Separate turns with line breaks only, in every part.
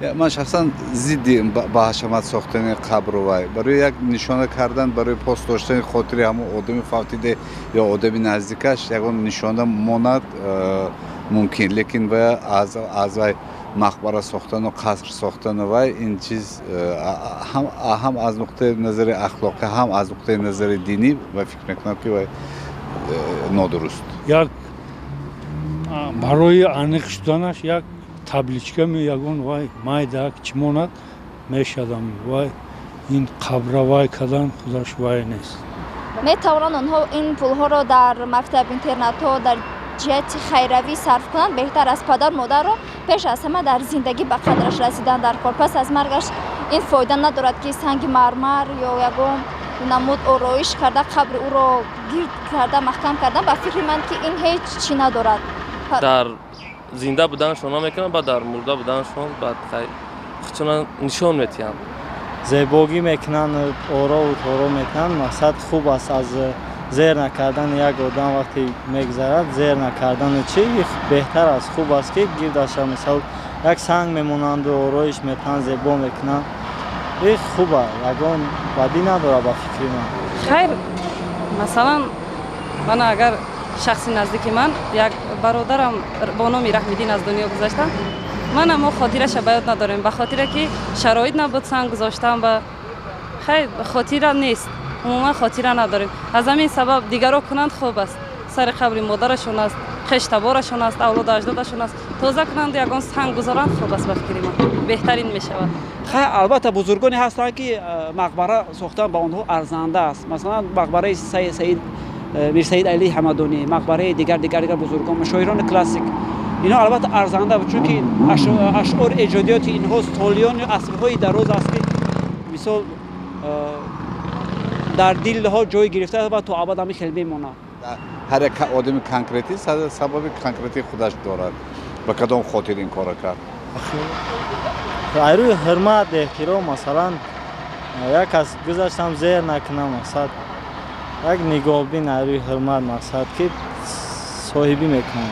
من شخصا ضد با حشمت ساختن قبر وای برای یک نشانه کردن برای پاس داشتن خاطر همون آدم فوتیده یا آدم نزدیکش یگان نشانه ماند ممکن لیکن و از وای مقبره ساختن و قصر ساختن وای این چیز هم از نقطه نظر اخلاقی هم از نقطه نظر دینی و فکر میکنم که وای نادرست.
یک برای انیق شدنش یک табличка ми ягон вай майда чимонат мешадам вай ин қабра вай кадан худаш вай нест
метавонанд онҳо ин пулҳоро дар мактаб интернатҳо дар ҷиҳати хайравӣ сарф кунанд беҳтар аз падар модарро пеш аз ҳама дар зиндагӣ ба қадраш расидан дар кор пас аз маргаш ин фоида надорад ки санги мармар ё ягон намуд ороиш карда қабри ӯро гирд карда маҳкам кардан ба фикри ман ки ин ҳеҷ чӣ надорад
дар зинда буданашон намекунанд баъд дар мурда буданашон баъд худшон нишон метиҳанд
зебогӣ мекунанд орову торо мекунанд мақсад хуб аст аз зер накардани як одам вақте мегзарад зер накардани чӣ беҳтар аст хуб аст ки гирдаша мисал як санг мемонанду ороиш метавонанд зебо мекунанд ин хуб аст ягон бадӣ надорад ба фикри ман
хайр масалан ман агар шахси наздики ман як бародарам бо номи раҳмиддин аз дунё гузаштан ман амо хотираша ба ёд надорем ба хотире ки шароит набуд санг гузоштан ба хайр хотира нест умуман хотира надорем аз ҳамин сабаб дигаро кунанд хуб аст сари қабри модарашон аст хештаборашон аст авлоду аҷдодашон аст тоза кунанду ягон санг гузоранд хуб аст ба фикри ман беҳтарин мешавад
хайр албатта бузургоне ҳастанд ки мақбара сохтан ба онҳо арзанда аст масалан мақбараи саид мирсаид алӣ ҳамадонӣ мақбараи дигар бузургон шоирони классик инҳо албатта арзанда буд чунки ашъор эҷодиёти инҳо солиёни асрҳои дароз аст ки мисол дар дилҳо ҷой гирифта ва то абад ҳамин хел мемонад
ҳар як одами конкретӣ сабаби конкретии худаш дорад ба кадом хотир ин кора кард
айрӯи ҳурмат эҳтиром масалан як кас гузаштам зер накунам мақсад як нигоҳбин айрӯи ҳурмат мақсад ки соҳибӣ мекунам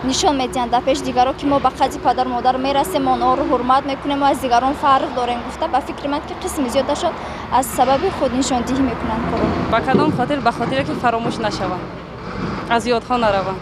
нишон медиҳанд дар пеш дигаро ки мо ба қадри падару модар мерасем онҳоро ҳурмат мекунем ва аз дигарон фарқ дорем гуфта ба фикри ман ки қисми зиёдашон аз сабаби худ нишондиҳӣ мекунанд
ба кадом хотир ба хотире ки фаромӯш нашаванд аз ёдҳо нараванд